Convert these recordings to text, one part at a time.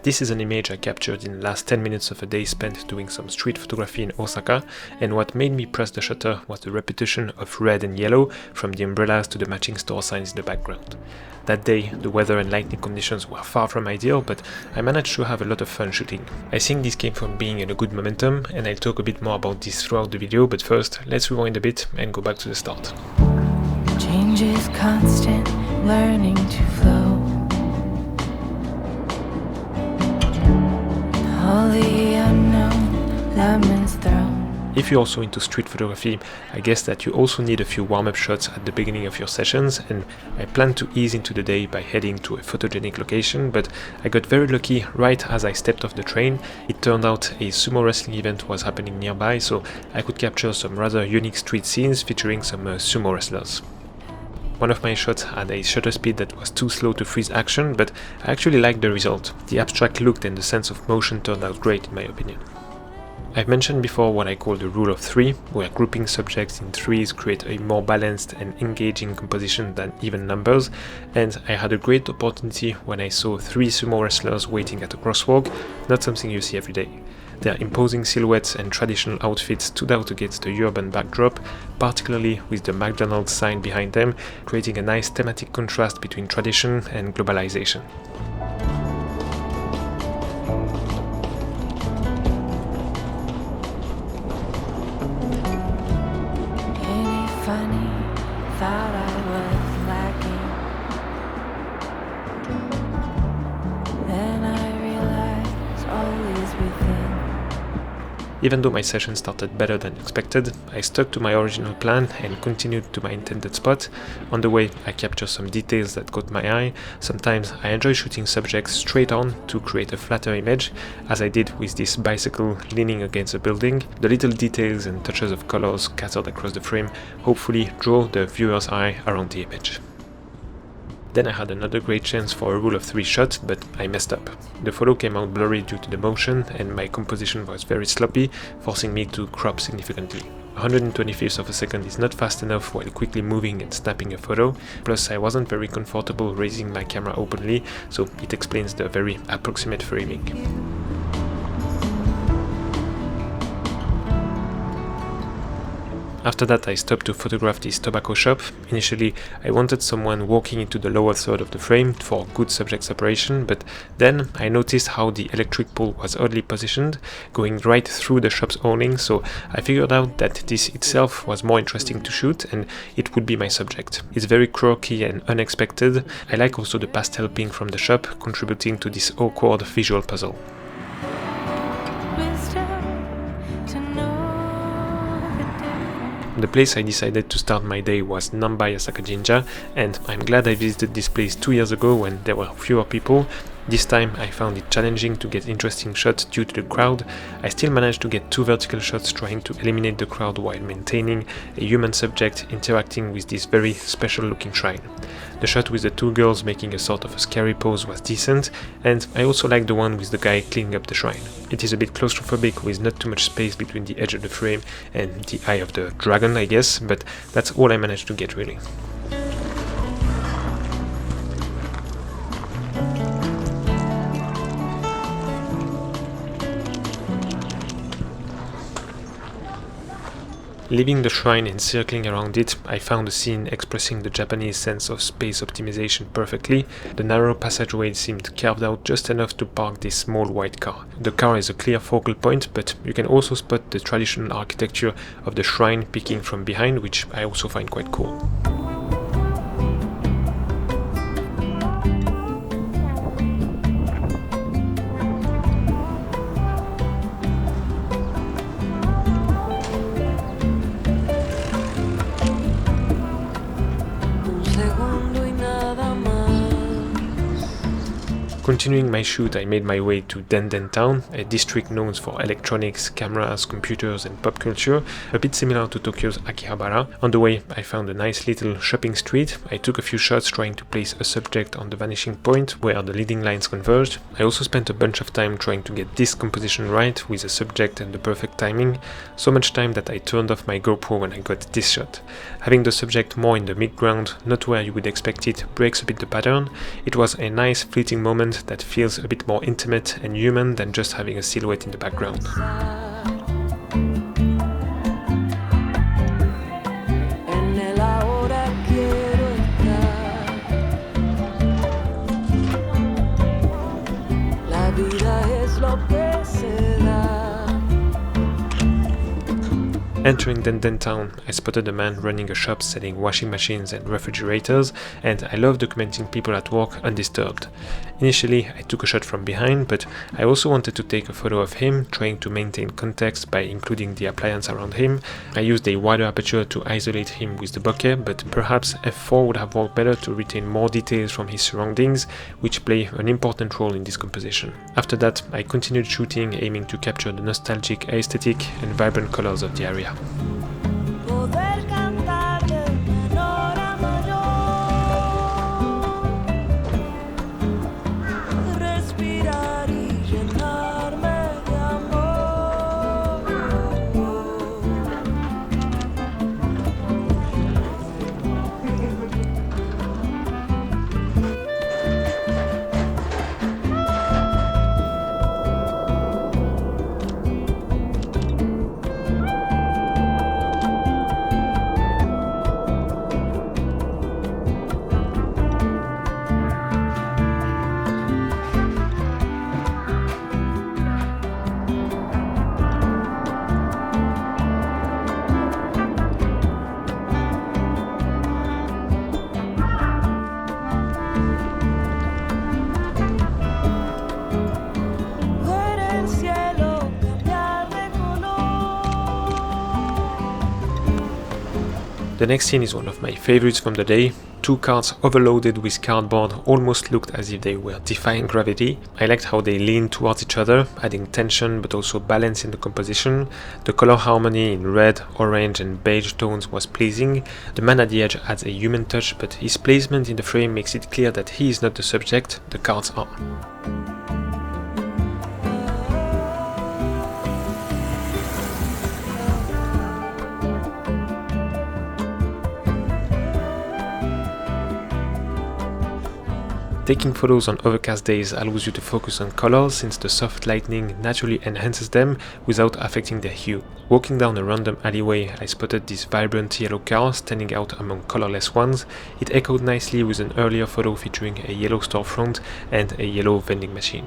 This is an image I captured in the last 10 minutes of a day spent doing some street photography in Osaka, and what made me press the shutter was the repetition of red and yellow from the umbrellas to the matching store signs in the background. That day, the weather and lighting conditions were far from ideal, but I managed to have a lot of fun shooting. I think this came from being in a good momentum, and I'll talk a bit more about this throughout the video, but first, let's rewind a bit and go back to the start. Change is constant, learning to flow. All the unknown, lemons thrown. If you're also into street photography, I guess that you also need a few warm-up shots at the beginning of your sessions, and I plan to ease into the day by heading to a photogenic location, but I got very lucky right as I stepped off the train. It turned out a sumo wrestling event was happening nearby, so I could capture some rather unique street scenes featuring some sumo wrestlers. One of my shots had a shutter speed that was too slow to freeze action, but I actually liked the result. The abstract look and the sense of motion turned out great in my opinion. I've mentioned before what I call the rule of three, where grouping subjects in threes create a more balanced and engaging composition than even numbers, and I had a great opportunity when I saw three sumo wrestlers waiting at a crosswalk, not something you see every day. Their imposing silhouettes and traditional outfits stood out against the urban backdrop, particularly with the McDonald's sign behind them, creating a nice thematic contrast between tradition and globalization. Thought I was lacking. Then I realized all is within. Even though my session started better than expected, I stuck to my original plan and continued to my intended spot. On the way, I captured some details that caught my eye. Sometimes I enjoy shooting subjects straight on to create a flatter image, as I did with this bicycle leaning against a building. The little details and touches of colors scattered across the frame hopefully draw the viewer's eye around the image. Then I had another great chance for a rule of three shot, but I messed up. The photo came out blurry due to the motion, and my composition was very sloppy, forcing me to crop significantly. 125th of a second is not fast enough while quickly moving and snapping a photo, plus I wasn't very comfortable raising my camera openly, so it explains the very approximate framing. After that, I stopped to photograph this tobacco shop. Initially, I wanted someone walking into the lower third of the frame for good subject separation, but then I noticed how the electric pole was oddly positioned, going right through the shop's awning, so I figured out that this itself was more interesting to shoot, and it would be my subject. It's very quirky and unexpected. I like also the pastel pink from the shop, contributing to this awkward visual puzzle. The place I decided to start my day was Namba Osaka Jinja, and I'm glad I visited this place 2 years ago when there were fewer people. This time I found it challenging to get interesting shots due to the crowd. I still managed to get 2 vertical shots trying to eliminate the crowd while maintaining a human subject interacting with this very special looking shrine. The shot with the 2 girls making a sort of a scary pose was decent, and I also liked the one with the guy cleaning up the shrine. It is a bit claustrophobic with not too much space between the edge of the frame and the eye of the dragon, I guess, but that's all I managed to get really. Leaving the shrine and circling around it, I found a scene expressing the Japanese sense of space optimization perfectly. The narrow passageway seemed carved out just enough to park this small white car. The car is a clear focal point, but you can also spot the traditional architecture of the shrine peeking from behind, which I also find quite cool. Continuing my shoot, I made my way to Denden Town, a district known for electronics, cameras, computers and pop culture, a bit similar to Tokyo's Akihabara. On the way, I found a nice little shopping street. I took a few shots trying to place a subject on the vanishing point where the leading lines converged. I also spent a bunch of time trying to get this composition right with the subject and the perfect timing, so much time that I turned off my GoPro when I got this shot. Having the subject more in the midground, not where you would expect it, breaks a bit the pattern. It was a nice fleeting moment environment that feels a bit more intimate and human than just having a silhouette in the background. Entering Denden town, I spotted a man running a shop selling washing machines and refrigerators, and I love documenting people at work undisturbed. Initially, I took a shot from behind, but I also wanted to take a photo of him, trying to maintain context by including the appliance around him. I used a wider aperture to isolate him with the bokeh, but perhaps f4 would have worked better to retain more details from his surroundings, which play an important role in this composition. After that, I continued shooting, aiming to capture the nostalgic aesthetic and vibrant colors of the area. The next scene is one of my favorites from the day. Two carts overloaded with cardboard almost looked as if they were defying gravity. I liked how they leaned towards each other, adding tension but also balance in the composition. The color harmony in red, orange and beige tones was pleasing. The man at the edge adds a human touch, but his placement in the frame makes it clear that he is not the subject, the carts are. Taking photos on overcast days allows you to focus on colors since the soft lighting naturally enhances them without affecting their hue. Walking down a random alleyway, I spotted this vibrant yellow car standing out among colorless ones. It echoed nicely with an earlier photo featuring a yellow storefront and a yellow vending machine.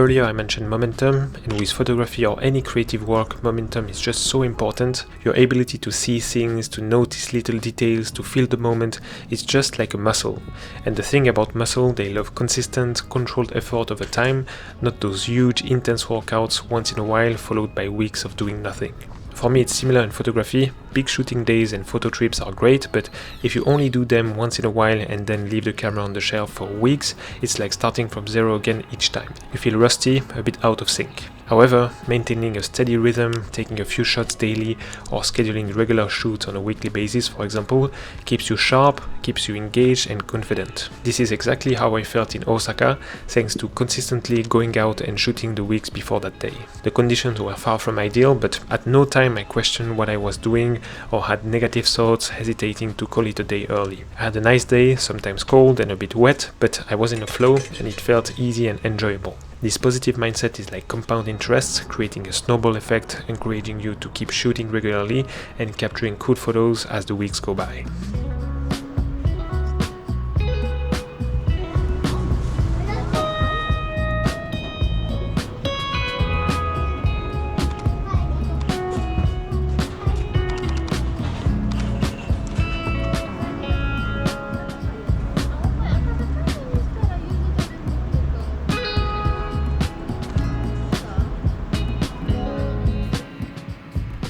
Earlier I mentioned momentum, and with photography or any creative work, momentum is just so important. Your ability to see things, to notice little details, to feel the moment is just like a muscle. And the thing about muscle, they love consistent, controlled effort over time, not those huge, intense workouts once in a while followed by weeks of doing nothing. For me it's similar in photography. Big shooting days and photo trips are great, but if you only do them once in a while and then leave the camera on the shelf for weeks, it's like starting from zero again each time. You feel rusty, a bit out of sync. However, maintaining a steady rhythm, taking a few shots daily, or scheduling regular shoots on a weekly basis, for example, keeps you sharp, keeps you engaged and confident. This is exactly how I felt in Osaka, thanks to consistently going out and shooting the weeks before that day. The conditions were far from ideal, but at no time I questioned what I was doing or had negative thoughts, hesitating to call it a day early. I had a nice day, sometimes cold and a bit wet, but I was in a flow and it felt easy and enjoyable. This positive mindset is like compound interest, creating a snowball effect, encouraging you to keep shooting regularly and capturing cool photos as the weeks go by.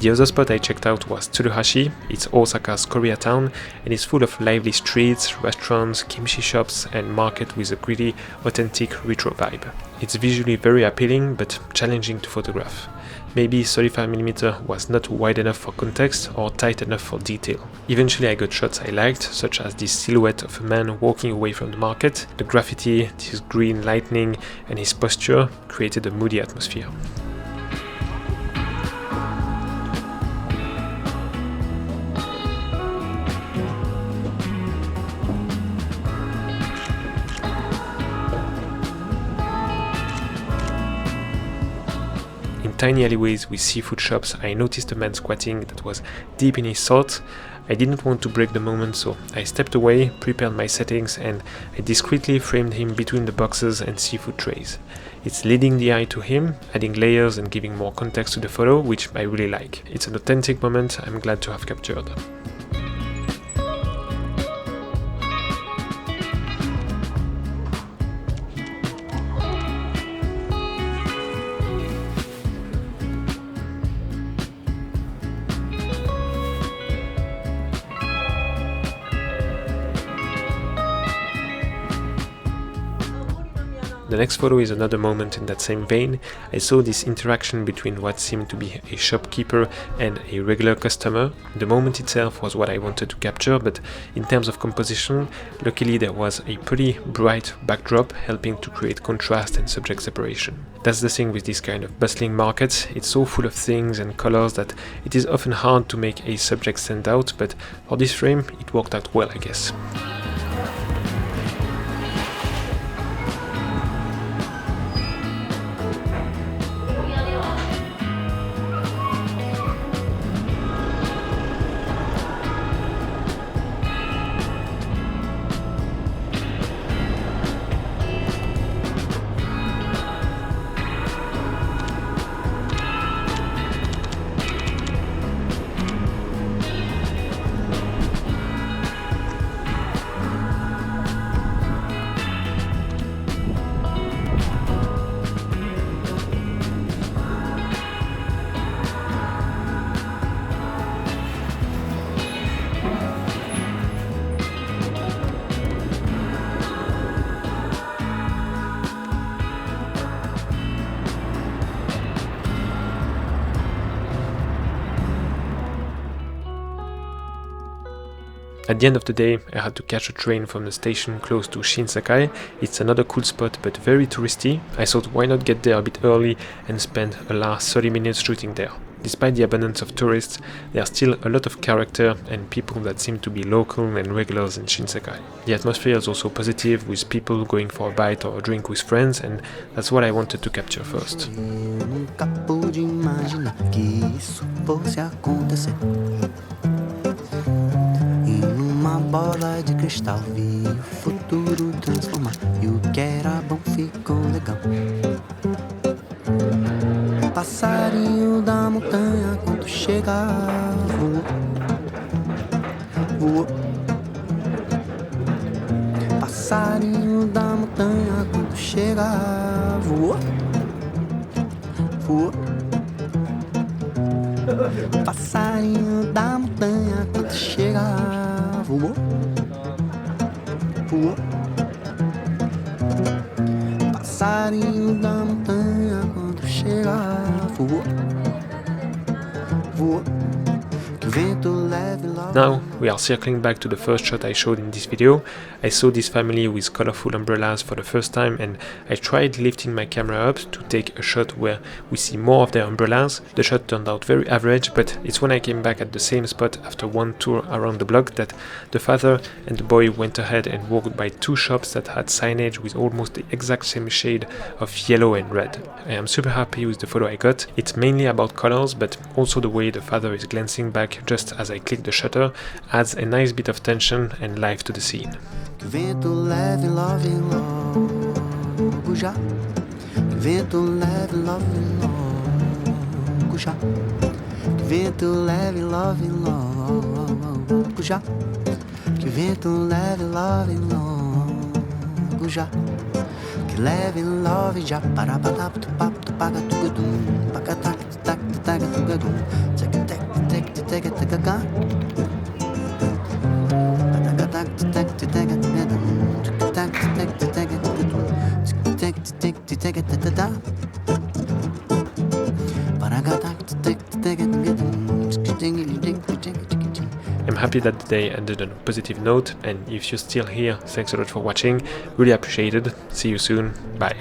The other spot I checked out was Tsuruhashi. It's Osaka's Koreatown and it's full of lively streets, restaurants, kimchi shops and market with a gritty, authentic retro vibe. It's visually very appealing but challenging to photograph. Maybe 35mm was not wide enough for context or tight enough for detail. Eventually I got shots I liked, such as this silhouette of a man walking away from the market, the graffiti, this green lightning, and his posture created a moody atmosphere. In tiny alleyways with seafood shops, I noticed a man squatting that was deep in his thoughts. I didn't want to break the moment, so I stepped away, prepared my settings, and I discreetly framed him between the boxes and seafood trays. It's leading the eye to him, adding layers and giving more context to the photo, which I really like. It's an authentic moment I'm glad to have captured. The next photo is another moment in that same vein. I saw this interaction between what seemed to be a shopkeeper and a regular customer. The moment itself was what I wanted to capture, but in terms of composition, luckily there was a pretty bright backdrop helping to create contrast and subject separation. That's the thing with this kind of bustling markets. It's so full of things and colors that it is often hard to make a subject stand out, but for this frame it worked out well, I guess. At the end of the day, I had to catch a train from the station close to Shinsakai. It's another cool spot but very touristy. I thought why not get there a bit early and spend a last 30 minutes shooting there. Despite the abundance of tourists, there are still a lot of character and people that seem to be local and regulars in Shinsakai. The atmosphere is also positive, with people going for a bite or a drink with friends, and that's what I wanted to capture first. Uma bola de cristal, vi o futuro transformar, e o que era bom ficou legal. Passarinho da montanha, quando chega, voou, voou. Passarinho da montanha, quando chega, voou, voou. Passarinho da montanha, quando chega, voou, voou. Passarinho da montanha, quando chega, voou, voou. Que o vento leve logo. Now we are circling back to the first shot I showed in this video. I saw this family with colorful umbrellas for the first time, and I tried lifting my camera up to take a shot where we see more of their umbrellas. The shot turned out very average, but it's when I came back at the same spot after one tour around the block that the father and the boy went ahead and walked by two shops that had signage with almost the exact same shade of yellow and red. I am super happy with the photo I got. It's mainly about colors, but also the way the father is glancing back just as I click the shutter adds a nice bit of tension and life to the scene. Que vento leve, love, logo já. Que vento leve, love, logo já. Que vento leve, love, logo já. Que vento leve, love, logo já. Que leve, love, já. Para para tu papo tu paga tu gadum. Paga tak tak tak tu gadum. Tek tek tek tek tek tek tek. Paragata happy that the day ended on a positive note, and if you're still here, thanks a lot for watching, really appreciated. See you soon, bye.